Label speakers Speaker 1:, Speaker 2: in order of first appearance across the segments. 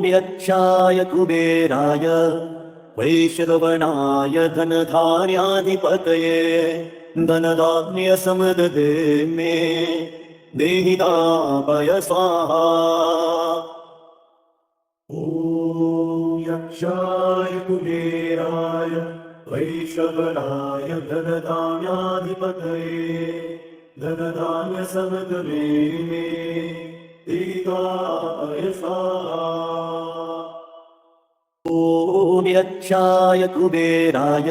Speaker 1: यक्षाय कुबेराय वैश्रवणाय धनधान्याधिपतये धनधान्यसमृद्धे मे देहि दापय स्वाहा। ॐ यक्षाय कुबेराय वैश्रवणाय धनधान्याधिपतये धनधान्यसमृद्धे मे देहि दापय स्वाहा। ॐ यक्षाय कुबेराय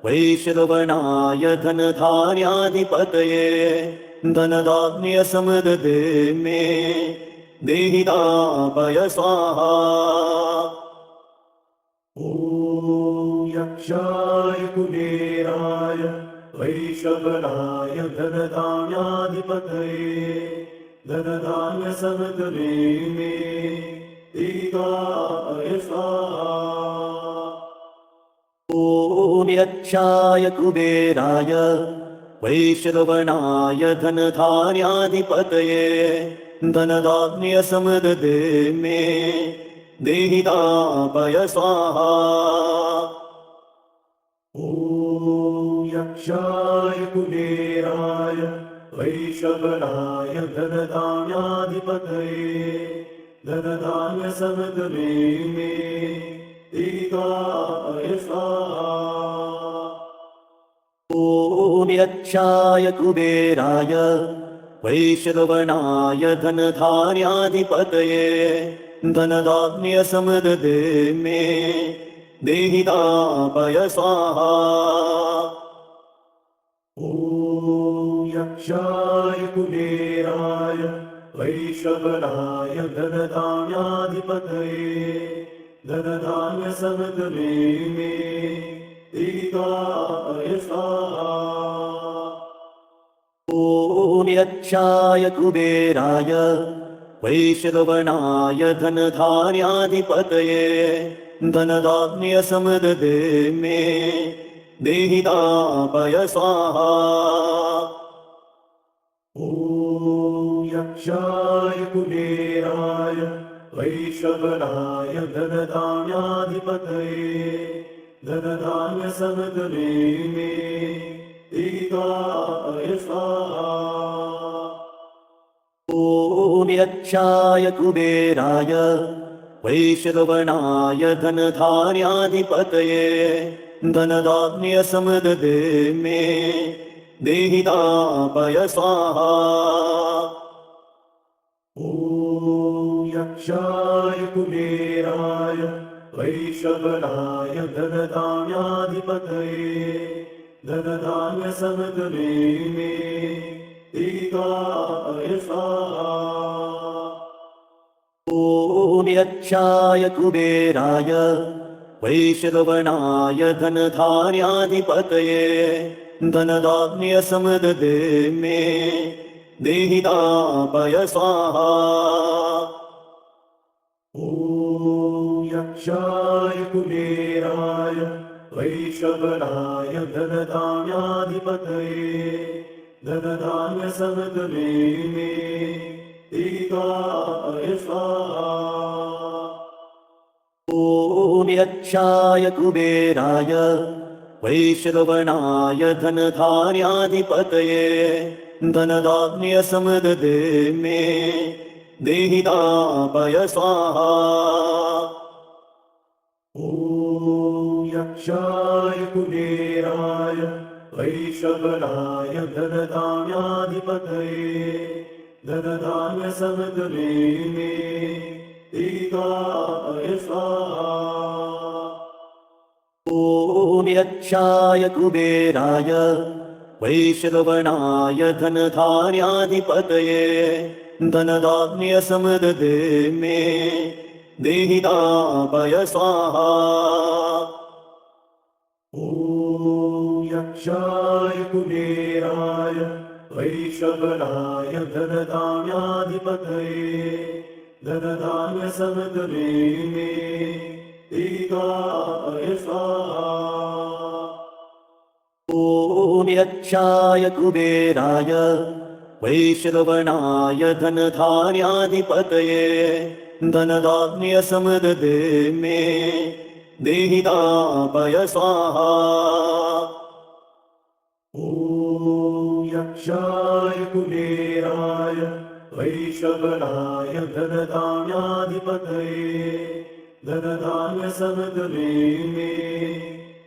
Speaker 1: वैश्रवणाय धनधान्याधिपतये धनधान्यसमृद्धे मे देहि दापय स्वाहा। ॐ यक्षाय कुबेराय वैश्रवणाय धनधान्याधिपतये धनधान्यसमृद्धे मे देहि दापय स्वाहा। ॐ यक्षाय कुबेराय वैश्रवणाय धनधान्याधिपतये धनधान्यसमृद्धे मे देहि दापय स्वाहा। ॐ यक्षाय कुबेराय वैश्रवणाय धनधान्याधिपतये धनधान्यसमृद्धे मे देहि दापय स्वाहा। ॐ यक्षाय कुबेराय वैश्रवणाय धनधान्याधिपतये धनधान्यसमृद्धे मे देहि दापय स्वाहा। ॐ यक्षाय कुबेराय वैश्रवणाय धनधान्याधिपतये धनधान्यसमृद्धे मे देहि दापय स्वाहा। ॐ यक्षाय कुबेराय वैश्रवणाय धनधान्याधिपतये धनधान्यसमृद्धे मे देहि दापय स्वाहा। ॐ यक्षाय कुबेराय वैश्रवणाय धनधान्याधिपतये धनधान्यसमृद्धे मे देहि दापय स्वाहा। ॐ यक्षाय कुबेराय वैश्रवणाय धनधान्याधिपतये धनधान्यसमृद्धे मे देहि दापय स्वाहा। ॐ यक्षाय कुबेराय वैश्रवणाय धनधान्याधिपतये धनधान्यसमृद्धे मे देहि दापय स्वाहा। ॐ यक्षाय कुबेराय वैश्रवणाय धनधान्याधिपतये धनधान्यसमृद्धे मे देहि दापय स्वाहा। ॐ यक्षाय कुबेराय वैश्रवणाय धनधान्याधिपतये धनधान्यसमृद्धे मे देहि दापय स्वाहा। ॐ यक्षाय कुबेराय वैश्रवणाय धनधान्याधिपतये धनधान्यसमृद्धे मे देहि दापय स्वाहा। ॐ यक्षाय कुबेराय वैश्रवणाय धनधान्याधिपतये धनधान्यसमृद्धे मे देहि दापय स्वाहा। ॐ यक्षाय कुबेराय वैश्रवणाय धनधान्याधिपतये धनधान्यसमृद्धे मे देहि दापय स्वाहा। ॐ यक्षाय कुबेराय वैश्रवणाय धनधान्याधिपतये धनधान्यसमृद्धे मे देहि दापय स्वाहा। ॐ यक्षाय कुबेराय वैश्रवणाय धनधान्याधिपतये धनधान्य समृद्धे मे देहि तापय स्वाहा। ॐ यक्षाय कुबेराय वैशवनाय धनधान्याधिपतये धनधान्य समृद्धे मे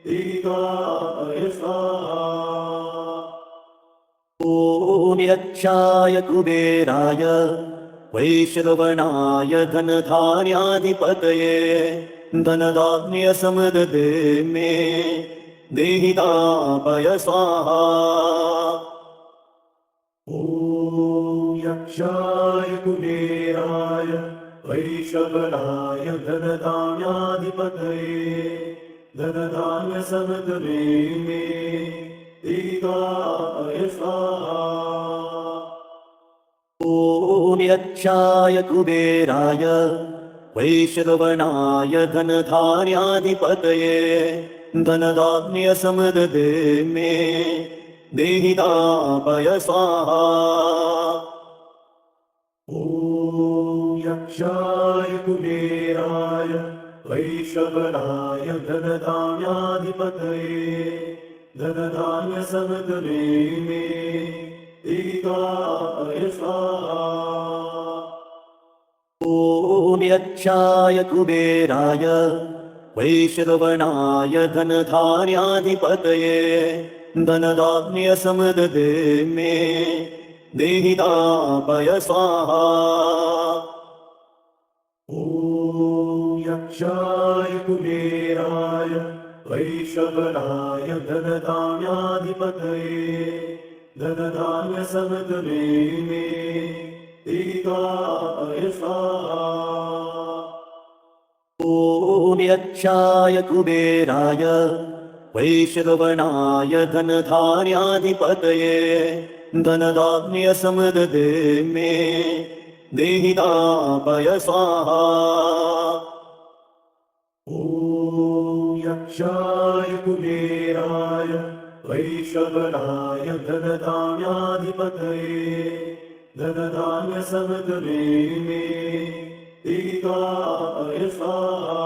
Speaker 1: देहि तापय स्वाहा। ॐ यक्षाय कुबेराय वैश्रवणाय धनधान्याधिपतये धनधान्य समृद्धे मे देहि तापय स्वाहा। ॐ यक्षाय कुबेराय वैशवनाय धनधान्याधिपतये धनधान्य समृद्धे मे देहि तापय स्वाहा। ॐ यक्षाय कुबेराय वैश्रवणाय धनधान्याधिपतये धनधान्य समृद्धे मे देहि तापय स्वाहा। ॐ यक्षाय कुबेराय वैशवनाय धनधान्याधिपतये धनधान्य समृद्धे मे देहि तापय स्वाहा। ॐ यक्षाय कुबेराय वैश्रवणाय धनधान्याधिपतये धनधान्य समृद्धे मे देहि तापय स्वाहा। ॐ यक्षाय कुबेराय वैशवनाय धनधान्याधिपतये धनधान्य समृद्धे मे देहि तापय स्वाहा। ॐ यक्षाय कुबेराय वैश्रवणाय धनधान्याधिपतये धनधान्य समृद्धे मे देहि तापय स्वाहा। ॐ यक्षाय कुबेराय वैशवनाय धनधान्याधिपतये धनधान्य समृद्धे मे देहि तापय स्वाहा।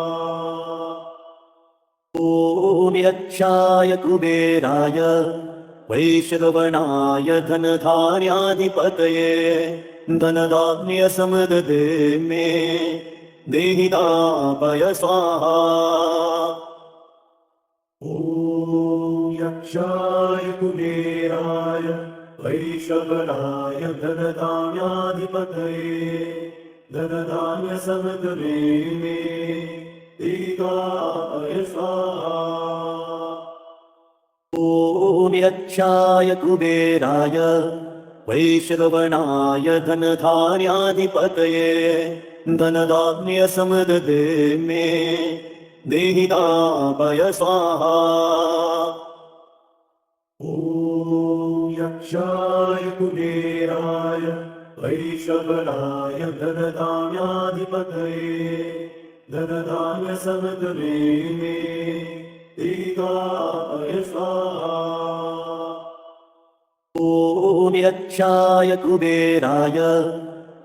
Speaker 1: ॐ यक्षाय कुबेराय वैश्रवणाय धनधान्याधिपतये धनधान्य समृद्धे मे देहि तापय स्वाहा। ॐ यक्षाय कुबेराय वैशवनाय धनधान्याधिपतये धनधान्य समृद्धे मे देहि तापय स्वाहा। ॐ यक्षाय कुबेराय वैश्रवणाय धनधान्याधिपतये धनधान्य समृद्धे मे देहि तापय स्वाहा। ॐ यक्षाय कुबेराय वैशवनाय धनधान्याधिपतये धनधान्य समृद्धे मे देहि तापय स्वाहा। ॐ यक्षाय कुबेराय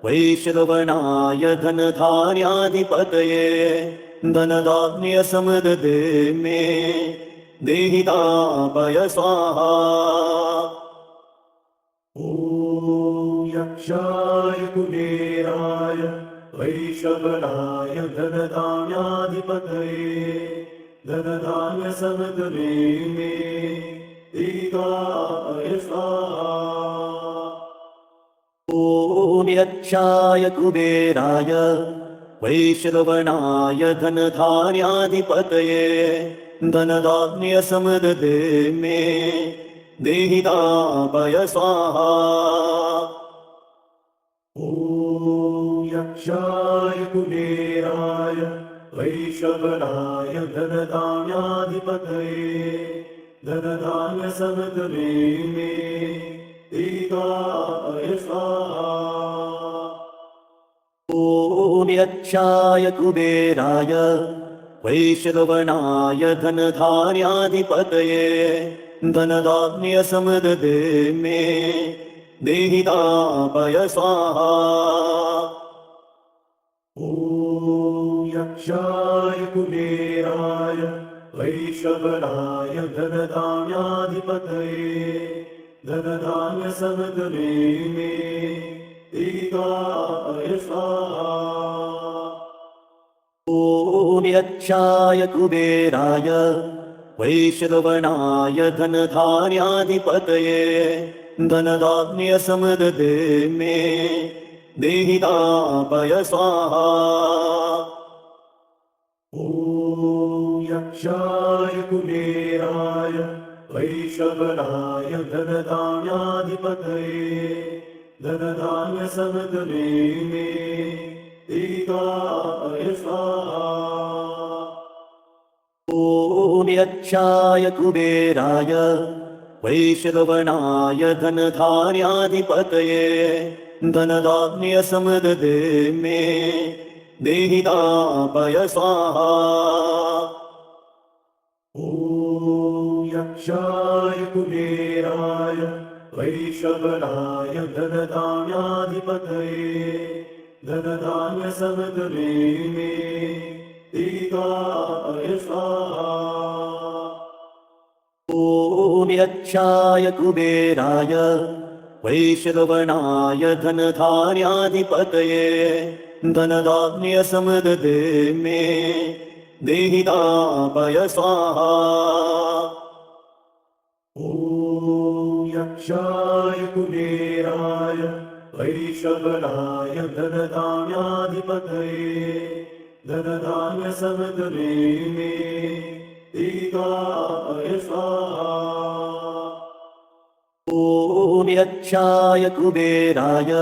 Speaker 1: वैश्रवणाय धनधान्याधिपतये धनधान्य समृद्धे मे देहि तापय स्वाहा। ॐ यक्षाय कुबेराय वैशवनाय धनधान्याधिपतये धनधान्य समृद्धे मे देहि तापय स्वाहा। ॐ यक्षाय कुबेराय वैश्रवणाय धनधान्याधिपतये धनधान्य समृद्धे मे देहि तापय स्वाहा। ॐ यक्षाय कुबेराय वैशवनाय धनधान्याधिपतये धनधान्य समृद्धे मे देहि तापय स्वाहा। ॐ यक्षाय कुबेराय वैश्रवणाय धनधान्याधिपतये धनधान्य समृद्धे मे देहि तापय स्वाहा। ॐ यक्षाय कुबेराय वैश्रवणाय धनधान्याधिपतये धनधान्यसमुद्रे मे ईगाय स्वाहा ॐ यक्षाय कुबेराय वैश्रवणाय धनधान्याधिपतये धनधान्यसमुद्रे मे देहि दापय स्वाहा ॐ यक्षाय कुबेराय वैश्रवणाय धनधान्याधिपतये धनधान्यसमुद्रे मे ईगाय स्वाहा ॐ यक्षाय कुबेराय वैश्रवणाय धनधान्याधिपतये धनधान्यसमुद्रे मे देहि दापय स्वाहा ॐ यक्षाय कुबेराय वैश्रवणाय धनधान्याधिपतये धनधान्यसमुद्रे मे ईगाय स्वाहा ॐ यक्षाय कुबेराय वैश्रवणाय धनधान्याधिपतये धनधान्यसमुद्रे मे देहि दापय स्वाहा ॐ यक्षाय कुबेराय वैश्रवणाय धनधान्याधिपतये धनधान्यसमुद्रे मे ईगाय स्वाहा ॐ यक्षाय कुबेराय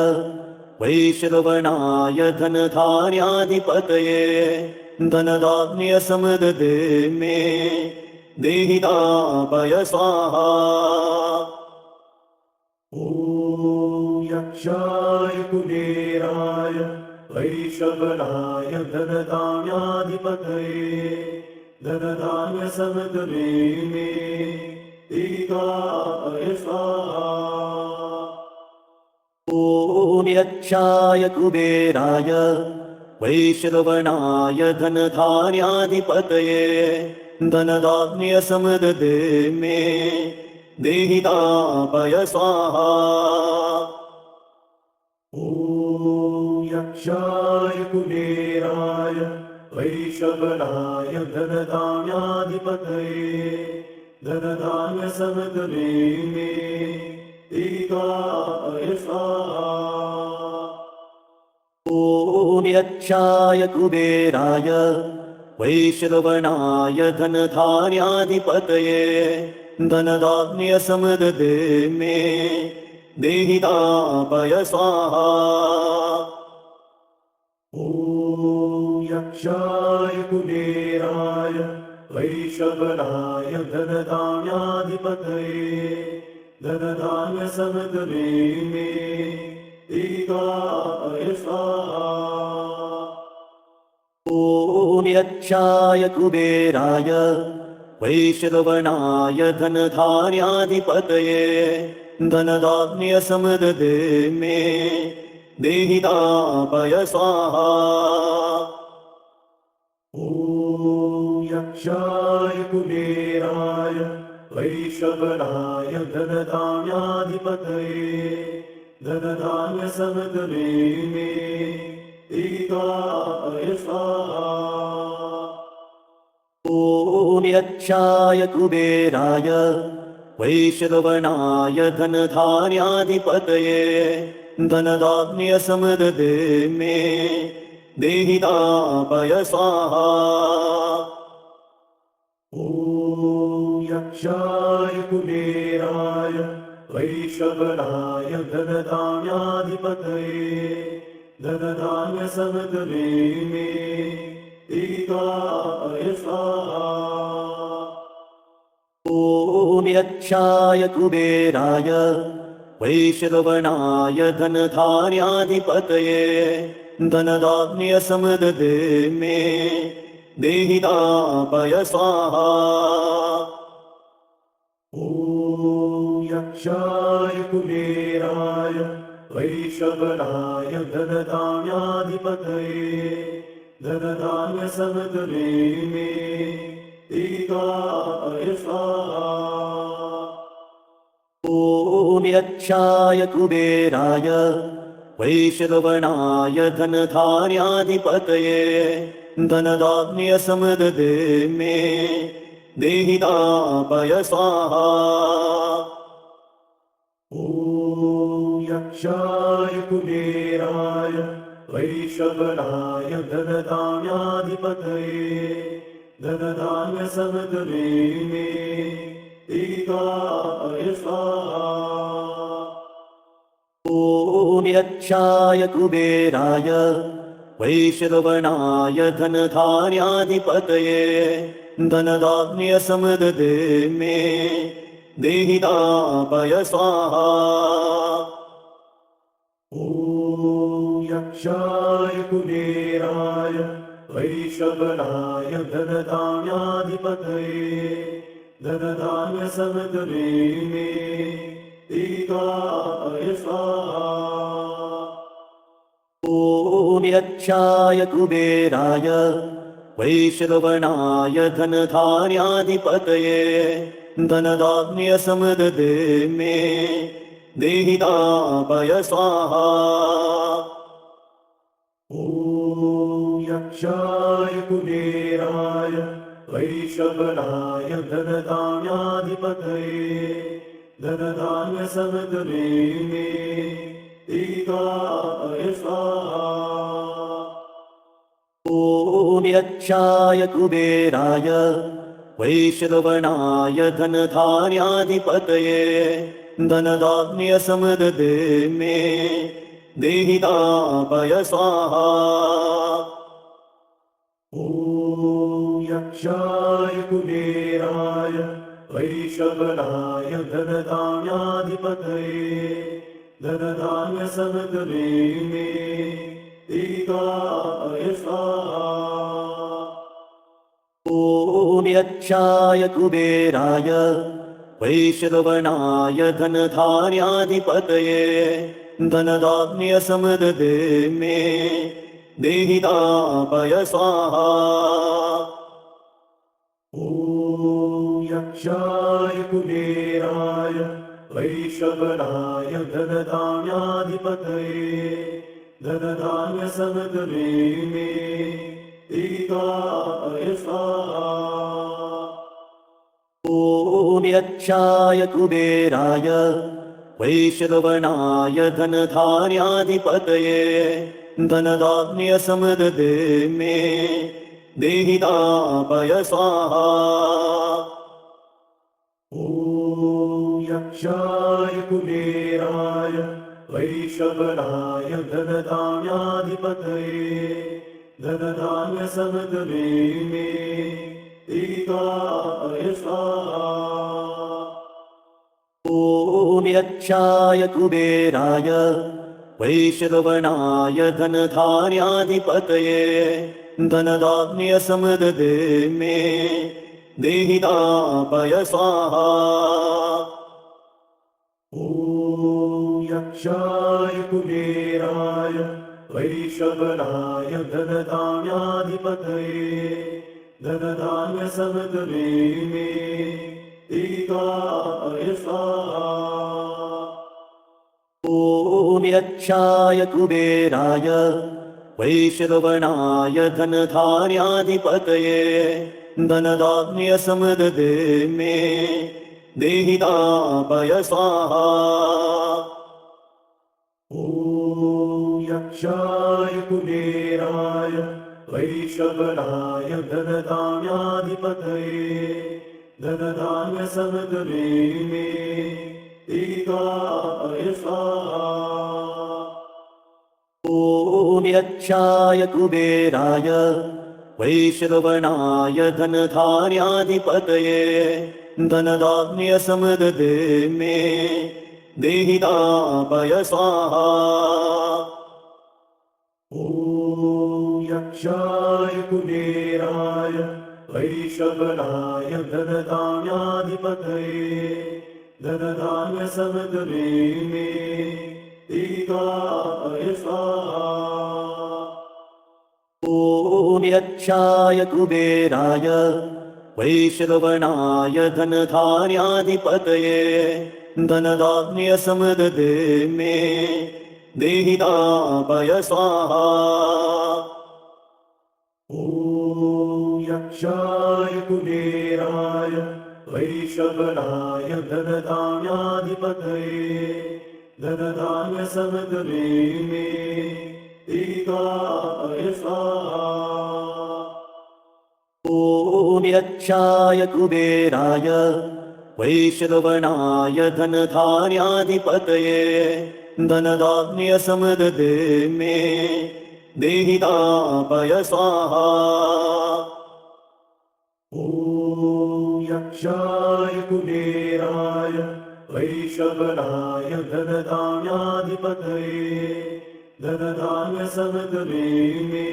Speaker 1: वैश्रवणाय धनधान्याधिपतये धनधान्यसमुद्रे मे देहि दापय स्वाहा ॐ यक्षाय कुबेराय वैश्रवणाय धनधान्याधिपतये धनधान्यसमुद्रे मे ईगाय स्वाहा ॐ यक्षाय कुबेराय वैश्रवणाय धनधान्याधिपतये धनधान्यसमुद्रे मे देहि दापय स्वाहा ॐ यक्षाय कुबेराय वैश्रवणाय धनधान्याधिपतये धनधान्यसमुद्रे मे ईगाय स्वाहा ॐ यक्षाय कुबेराय वैश्रवणाय धनधान्याधिपतये धनधान्यसमुद्रे मे देहि दापय स्वाहा ॐ यक्षाय कुबेराय वैश्रवणाय धनधान्याधिपतये धनधान्यसमुद्रे मे ईगाय स्वाहा ॐ यक्षाय कुबेराय वैश्रवणाय धनधान्याधिपतये धनधान्यसमुद्रे मे देहि दापय स्वाहा ॐ यक्षाय कुबेराय वैश्रवणाय धनधान्याधिपतये धनधान्यसमुद्रे मे ईगाय स्वाहा ॐ यक्षाय कुबेराय वैश्रवणाय धनधान्याधिपतये धनधान्यसमुद्रे मे देहि दापय स्वाहा ॐ यक्षाय कुबेराय वैश्रवणाय धनधान्याधिपतये धनधान्यसमुद्रे मे ईगाय स्वाहा ॐ यक्षाय कुबेराय वैश्रवणाय धनधान्याधिपतये धनधान्यसमुद्रे मे देहि दापय स्वाहा ॐ यक्षाय कुबेराय वैश्रवणाय धनधान्याधिपतये धनधान्य समतुले मे दीर्घाय स्वाहा ॐ यक्षाय कुबेराय वैश्रवणाय धनधान्याधिपतये धनधान्यसमददे मे देहितापय स्वाहा ॐ यक्षाय कुबेराय वैश्रवणाय धनधान्याधिपतये धनधान्यसमददे मे देहिताय स्वाहा ॐ यक्षाय कुबेराय वैश्रवणाय धनधान्याधिपतये धनधान्यसमददे मे देहितापय स्वाहा ॐ यक्षाय कुबेराय वैश्रवणाय धनधान्याधिपतये धनधान्यसमददे मे देहिताय स्वाहा ॐ यक्षाय कुबेराय वैश्रवणाय धनधान्याधिपतये धनधान्यसमददे मे देहितापय स्वाहा ॐ यक्षाय कुबेराय वैश्रवणाय धनधान्याधिपतये धनधान्यसमददे मे देहिताय स्वाहा ॐ यक्षाय कुबेराय वैश्रवणाय धनधान्याधिपतये धनधान्यसमददे मे देहितापय स्वाहा ॐ यक्षाय कुबेराय वैश्रवणाय धनधान्याधिपतये धनधान्यसमददे मे देहिताय स्वाहा ॐ यक्षाय कुबेराय वैश्रवणाय धनधान्याधिपतये धनधान्यसमददे मे देहितापय स्वाहा ॐ यक्षाय कुबेराय वैश्रवणाय धनधान्याधिपतये धनधान्यसमददे मे देहिताय स्वाहा ॐ यक्षाय कुबेराय वैश्रवणाय धनधान्याधिपतये धनधान्यसमददे मे देहितापय स्वाहा ॐ यक्षाय कुबेराय वैश्रवणाय धनधान्याधिपतये धनधान्यसमददे मे देहिताय स्वाहा ॐ यक्षाय कुबेराय वैश्रवणाय धनधान्याधिपतये धनधान्यसमददे मे देहितापय स्वाहा ॐ यक्षाय कुबेराय वैश्रवणाय धनधान्याधिपतये धनधान्यसमददे मे देहिताय स्वाहा ॐ यक्षाय कुबेराय वैश्रवणाय धनधान्याधिपतये धनधान्यसमददे मे देहितापय स्वाहा ॐ यक्षाय कुबेराय वैश्रवणाय धनधान्याधिपतये धनधान्यसमददे मे देहिताय स्वाहा ॐ यक्षाय कुबेराय वैश्रवणाय धनधान्याधिपतये धनधान्यसमददे मे देहितापय स्वाहा ॐ यक्षाय कुबेराय वैश्रवणाय धनधान्याधिपतये धनधान्यसमददे मे देहिताय स्वाहा ॐ ॐ यक्षाय कुबेराय वैश्रवणाय धनधान्याधिपतये धनधान्यसमृद्धे मे देहि दापय स्वाहा। ॐ यक्षाय कुबेराय वैश्रवणाय धनधान्याधिपतये धनधान्यसमृद्धे मे देहि दापय स्वाहा। ॐ यक्षाय कुबेराय वैश्रवणाय धनधान्याधिपतये धनधान्यसमृद्धे मे देहि दापय स्वाहा। ॐ यक्षाय कुबेराय वैश्रवणाय धनधान्याधिपतये धनधान्यसमृद्धे मे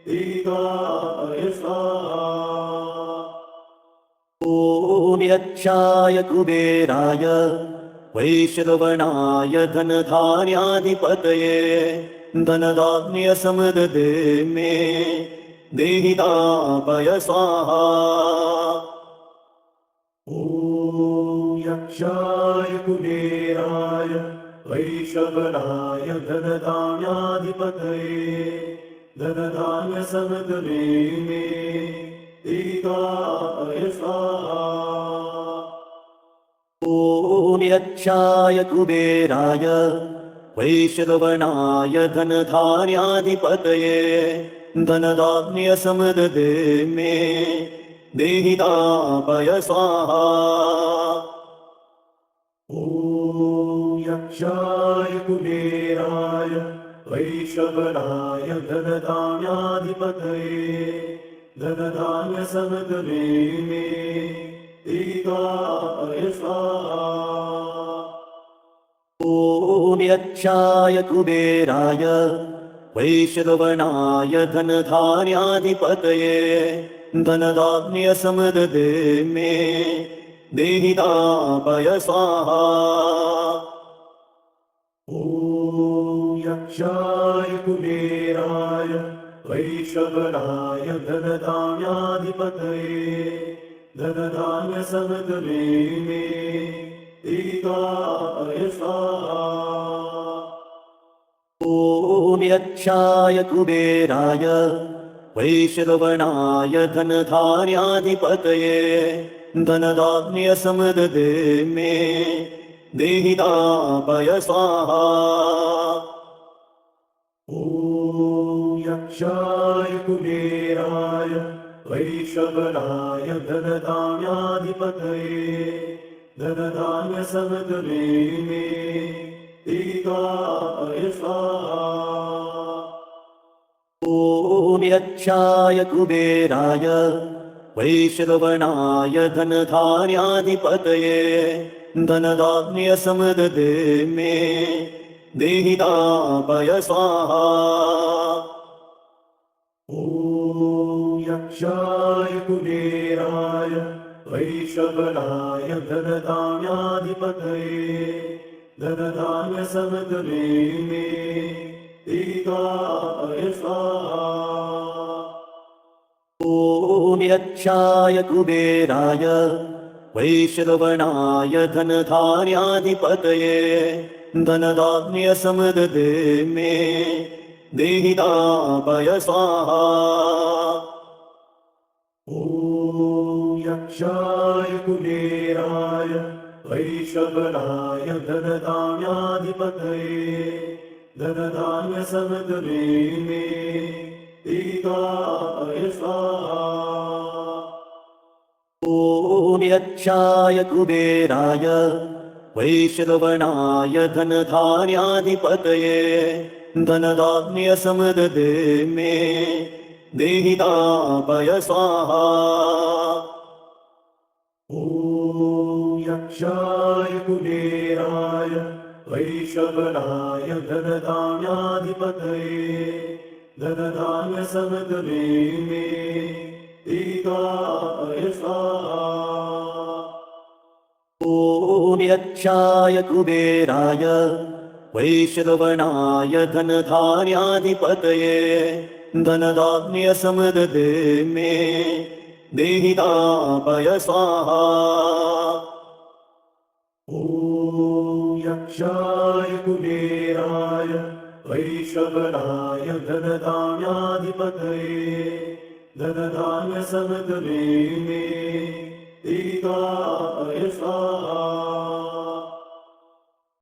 Speaker 1: देहि दापय स्वाहा। ॐ यक्षाय कुबेराय वैश्रवणाय धनधान्याधिपतये धनधान्यसमृद्धे मे देहि दापय स्वाहा। ॐ यक्षाय कुबेराय वैश्रवणाय धनधान्याधिपतये धनधान्यसमृद्धे मे देहि दापय स्वाहा। ॐ यक्षाय कुबेराय वैश्रवणाय धनधान्याधिपतये धनधान्यसमृद्धे मे देहि दापय स्वाहा। ॐ यक्षाय कुबेराय वैश्रवणाय धनधान्याधिपतये धनधान्यसमृद्धे मे देहि दापय स्वाहा। ॐ यक्षाय कुबेराय वैश्रवणाय धनधान्याधिपतये धनधान्यसमृद्धे मे देहि दापय स्वाहा। ॐ यक्षाय कुबेराय वैश्रवणाय धनधान्याधिपतये धनधान्यसमृद्धे मे देहि दापय स्वाहा। ॐ यक्षाय कुबेराय वैश्रवणाय धनधान्याधिपतये धनधान्यसमृद्धे मे देहि दापय स्वाहा। ॐ यक्षाय कुबेराय वैश्रवणाय धनधान्याधिपतये धनधान्यसमृद्धे मे देहि दापय स्वाहा। ॐ यक्षाय कुबेराय वैश्रवणाय धनधान्याधिपतये धनधान्यसमृद्धे मे देहि दापय स्वाहा। ॐ यक्षाय कुबेराय वैश्रवणाय धनधान्याधिपतये धनधान्यसमृद्धे मे देहि दापय स्वाहा। ॐ यक्षाय कुबेराय वैश्रवणाय धनधान्याधिपतये धनधान्यसमृद्धे मे देहि दापय स्वाहा। ॐ यक्षाय कुबेराय वैश्रवणाय धनधान्याधिपतये धनधान्यसमृद्धे मे देहि दापय स्वाहा। ॐ यक्षाय कुबेराय वैश्रवणाय धनधान्याधिपतये धनधान्यसमृद्धे मे देहि दापय स्वाहा। ॐ यक्षाय कुबेराय वैश्रवणाय धनधान्याधिपतये धनधान्यसमृद्धे मे देहि दापय स्वाहा। ॐ यक्षाय कुबेराय वैश्रवणाय धनधान्याधिपतये धनधान्यसमृद्धे मे देहितापय स्वाहा ॐ यक्षाय कुबेराय वैश्रवणाय धनधान्याधिपतये धनधान्यसमृद्धे मे देहितापय स्वाहा